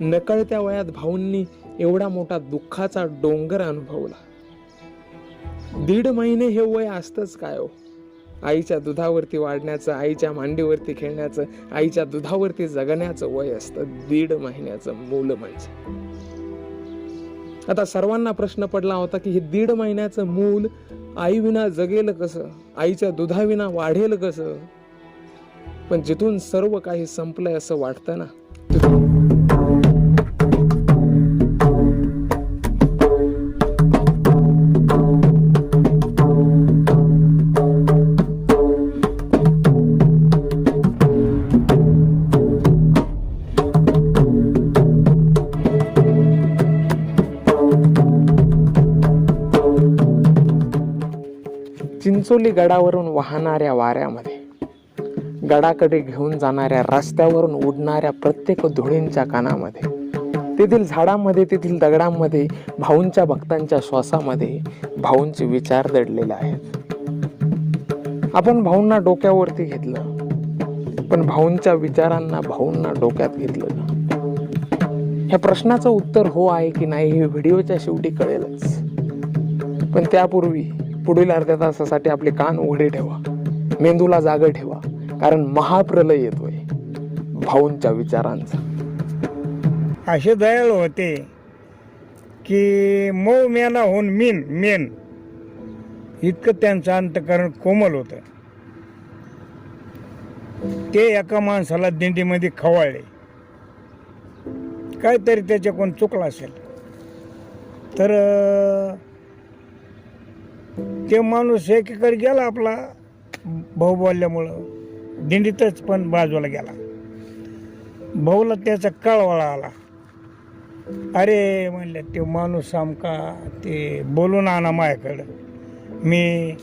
नकळत्या वयात भाऊंनी एवढा मोठा दुःखाचा डोंगर अनुभवला. 1.5 महिने हे वय असतंच काय हो. आईच्या दुधावरती वाढण्याचं, आईच्या मांडीवरती खेळण्याचं, आईच्या दुधावरती जगण्याचं वय असतं 1.5 महिन्याचं मूल म्हणजे. आता सर्वांना प्रश्न पडला होता की हे 1.5 महिन्याचं मूल आई विना जगेल कसं, आईच्या दुधाविना वाढेल कसं. पण जिथून सर्व काही संपलंय असं वाटतं ना, चिंचोली गडावरून वाहणाऱ्या वाऱ्यामध्ये, गडाकडे घेऊन जाणाऱ्या रस्त्यावरून उडणाऱ्या प्रत्येक धुळींच्या कानामध्ये, तेथील झाडांमध्ये, तेथील दगडांमध्ये, भाऊंच्या भक्तांच्या श्वासामध्ये भाऊंचे विचार दडलेले आहेत. आपण भाऊंना डोक्यावरती घेतलं, पण भाऊंच्या विचारांना भाऊंना डोक्यात घेतलं का? ह्या प्रश्नाचं उत्तर हो आहे की नाही हे व्हिडिओच्या शेवटी कळेलच. पण त्यापूर्वी पुढील अर्ध्या तासासाठी आपले कान उघडे ठेवा, मेंदूला जागं ठेवा, कारण महाप्रलय येतोय भाऊंच्या विचारांचा. असे दयाळू होते की मऊ मेना होऊन मेन इतकं त्यांचं अंतकरण कोमल होतं. ते एका माणसाला दिंडीमध्ये खवाळले, काहीतरी त्याच्याकडून चुकलं असेल तर ते माणूस एकीकडे गेला, आपला भाऊ बोलल्यामुळं दिंडीतच पण बाजूला गेला. भाऊला त्याचा कळवळा आला. अरे म्हणले ते माणूस आमका ते बोलून आणा माझ्याकडं. मी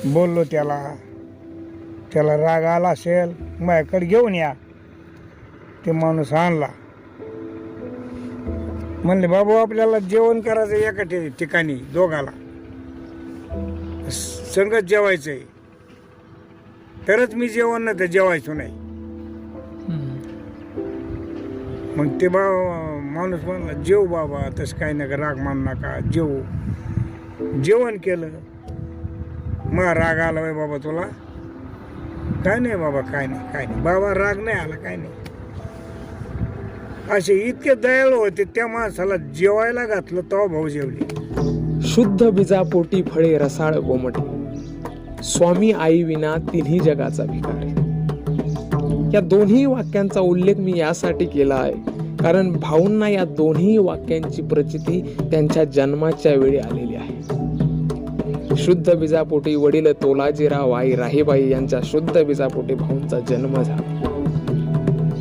बोललो त्याला राग आला असेल, माझ्याकडे घेऊन या. ते माणूस आणला. म्हणले बाबू आपल्याला जेवण करायचं एका ठिकाणी, दोघाला संगत जेवायचंय, तरच मी जेवण नाही तर जेवायचो नाही. मग ते माणूस म्हणला जेव बाबा, तसं काही नका, राग मान नका, जेवण केलं. मग राग आला बाई बाबा तुला? काय नाही बाबा, काय नाही बाबा, राग नाही आला, काय नाही. असे इतके दयाळू होते. त्या माणसाला जेवायला घातलं तेव्हा भाऊ जेवले. शुद्ध बीजापोटी फळे रसाळ गोमटे, स्वामी आई विना तिन्ही जगाचा भिकारी. या दोन्ही वाक्यांचा उल्लेख मी यासाठी केला आहे कारण भाऊंना या दोन्ही वाक्यांची प्रचिती त्यांच्या जन्माच्या वेळी आलेली आहे. शुद्ध बीजापोटी वडील तोलाजीराव, आई राहीबाई यांच्या शुद्ध बीजापोटी भाऊंचा जन्म झाला.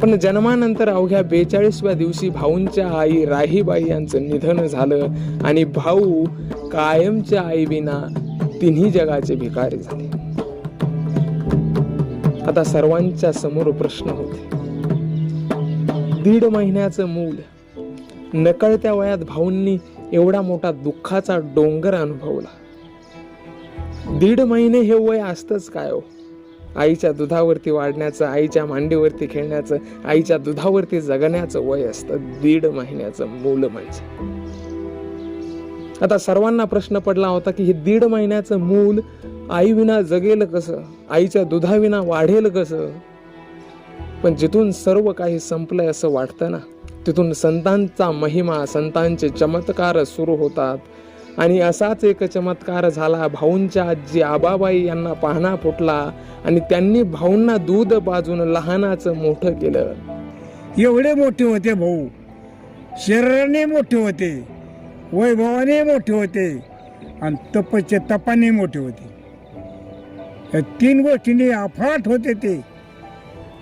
पण जन्मानंतर अवघ्या 42व्या दिवशी भाऊंच्या आई राहीबाई यांचं निधन झालं आणि भाऊ कायमच्या आई विना तिन्ही जगाचे भिकारी झाले. आता सर्वांच्या समोर प्रश्न होते. 1.5 महिन्याचं मूल, नकळत्या वयात भाऊंनी एवढा मोठा दुःखाचा डोंगर अनुभवला. 1.5 महिने हे वय असतंच काय हो. आईच्या दुधावरती वाढण्याचं, आईच्या मांडीवरती खेळण्याचं, आईच्या दुधावरती जगण्याचं वय असतं 1.5 महिन्याचं मूल म्हणजे. आता सर्वांना प्रश्न पडला होता की हे 1.5 महिन्याचं मूल आई विना जगेल कसं, आईच्या दुधाविना वाढेल कसं. पण जिथून सर्व काही संपलंय असं वाटतं ना, तिथून संतांचा महिमा, संतांचे चमत्कार सुरू होतात. आणि असाच एक चमत्कार झाला. भाऊंच्या आजी आबाबाई यांना पाहणा फुटला आणि त्यांनी भाऊंना दूध पाजून लहानाचं मोठं केलं. एवढे मोठे होते भाऊ, शरीराने मोठे होते, वैभवाने मोठे होते आणि तपाने मोठे होते. या 3 गोष्टींनी अफाट होते ते.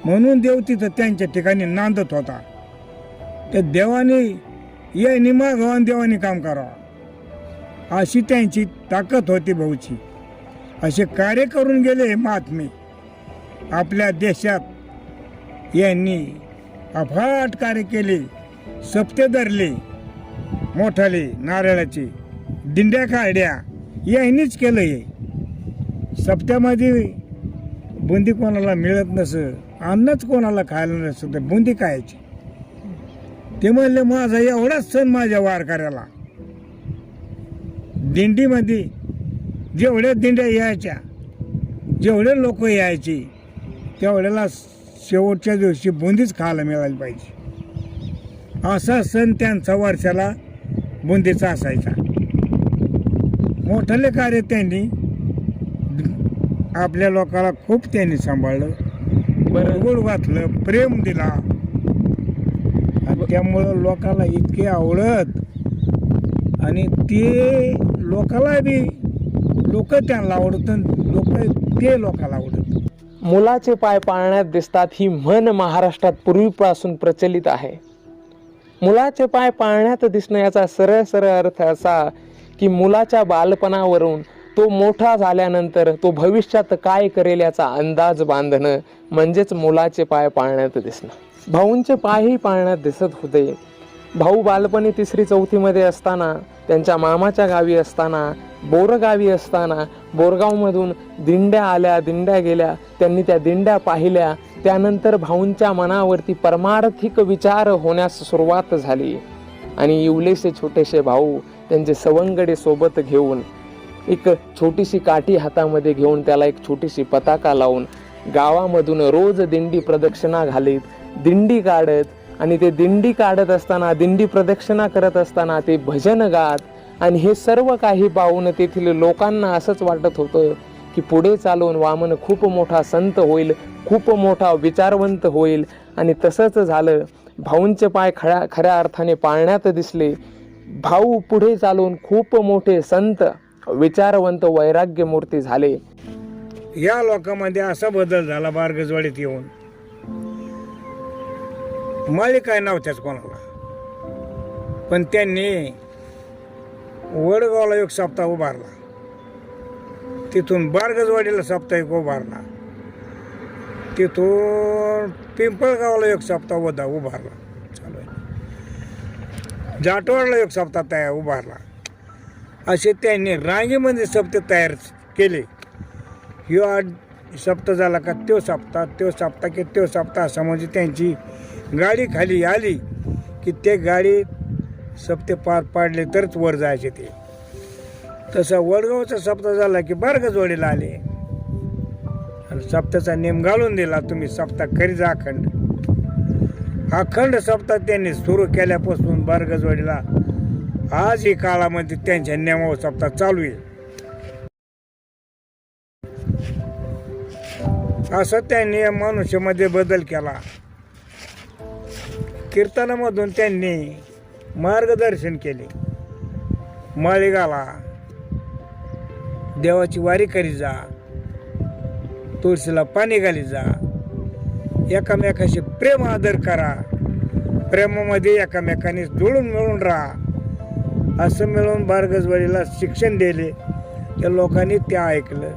म्हणून देव तिथं त्यांच्या ठिकाणी नांदत होता. त्या देवाने या निमागवान देवाने काम करावं अशी त्यांची ताकद होती भाऊची. असे कार्य करून गेले महात्मे आपल्या देशात. यांनी अफाट कार्य केले. सप्ते धरले, मोठाले नारळाचे दिंड्या काढल्या, यांनीच केलं. हे सप्त्यामध्ये बुंदी कोणाला मिळत नसं, अन्नच कोणाला खायला नसतं तर बुंदी खायची. ते म्हणले माझा एवढाच सण माझ्या वारकऱ्याला. दिंडीमध्ये जेवढ्या दिंड्या यायच्या, जेवढे लोक यायचे, तेवढ्याला शेवटच्या दिवशी बुंदीच खायला मिळाली पाहिजे. असा सण त्यांचा वर्षाला बुंदीचा असायचा. मोठाले कार्य त्यांनी आपल्या लोकाला खूप त्यांनी सांभाळलं, गोड घातलं, प्रेम दिला. आणि त्यामुळं लोकाला इतके आवडत आणि ते लोकाला बी लोक त्यांना आवडत, लोक ते लोकाला आवडत. मुलाचे पाय पाळण्यात दिसतात ही म्हण महाराष्ट्रात पूर्वीपासून प्रचलित आहे. मुलाचे पाय पाळण्यात दिसणं याचा सरळ सरळ अर्थ असा की मुलाच्या बालपणावरून तो मोठा झाल्यानंतर तो भविष्यात काय करेल याचा अंदाज बांधणं म्हणजेच मुलाचे पाय पाळण्यात दिसणं. भाऊंचे पायही पाळण्यात दिसत होते. भाऊ बालपणी 3री-4थी मध्ये असताना, त्यांच्या मामाच्या गावी असताना, बोरगावी असताना, बोरगावमधून दिंड्या आल्या, दिंड्या गेल्या, त्यांनी त्या दिंड्या पाहिल्या. त्यानंतर भाऊंच्या मनावरती परमार्थिक विचार होण्यास सुरुवात झाली आणि इवलेसे छोटेसे भाऊ त्यांचे सवंगडे सोबत घेऊन, एक छोटीशी काठी हातामध्ये घेऊन, त्याला एक छोटीशी पताका लावून गावामधून रोज दिंडी प्रदक्षिणा घालीत, दिंडी काढत, आणि ते दिंडी काढत असताना, दिंडी प्रदक्षिणा करत असताना ते भजन गात. आणि हे सर्व काही पाहून तेथील लोकांना असंच वाटत होतं की पुढे चालून वामन खूप मोठा संत होईल, खूप मोठा विचारवंत होईल. आणि तसंच झालं. भाऊंचे पाय खऱ्या अर्थाने पाळण्यात दिसले. भाऊ पुढे चालून खूप मोठे संत, विचारवंत, वैराग्य मूर्ती झाले. या लोकांमध्ये असा बदल झाला बारगजवाडीत येऊन. माळी काय नव्हत्याच कोणाला, पण त्यांनी वडगावला एक सप्ताह उभारला, तिथून बारगजवाडीला साप्ताहिक उभारला, तिथून पिंपळगावला एक सप्ताह उभारला, चालू आहे, जाटवाडला एक सप्ताह तयार उभारला. असे त्यांनी रांगेमध्ये सप्ताह तयार केले. ह्यो सप्ताह झाला का त्यो सप्ताह, त्यो सप्ताह की त्यो सप्ताह, असं म्हणजे त्यांची गाडी खाली आली की ते गाडी सप्ते पार पाडले तरच वर जायचे. ते तसा वडगावचा सप्ताह झाला की बारगजवाडीला आले आणि सप्ताचा नेम घालून दिला, तुम्ही सप्ताह करी जा अखंड. अखंड सप्ताह त्यांनी सुरू केल्यापासून बारगजवाडीला आज ही काळामध्ये त्यांच्या नेमावर सप्ताह चालू आहे. असं त्यांनी मनुष्यामध्ये बदल केला. कीर्तनामधून त्यांनी मार्गदर्शन केले. माळेगाला देवाची वारी करी जा, तुळशीला पाणी घाली जा, एकामेकाशी प्रेम आदर करा, प्रेमामध्ये एकामेकाने जुळून मिळून राहा, असं मिळून बारगजवाडीला शिक्षण दिले. त्या लोकांनी ते ऐकलं.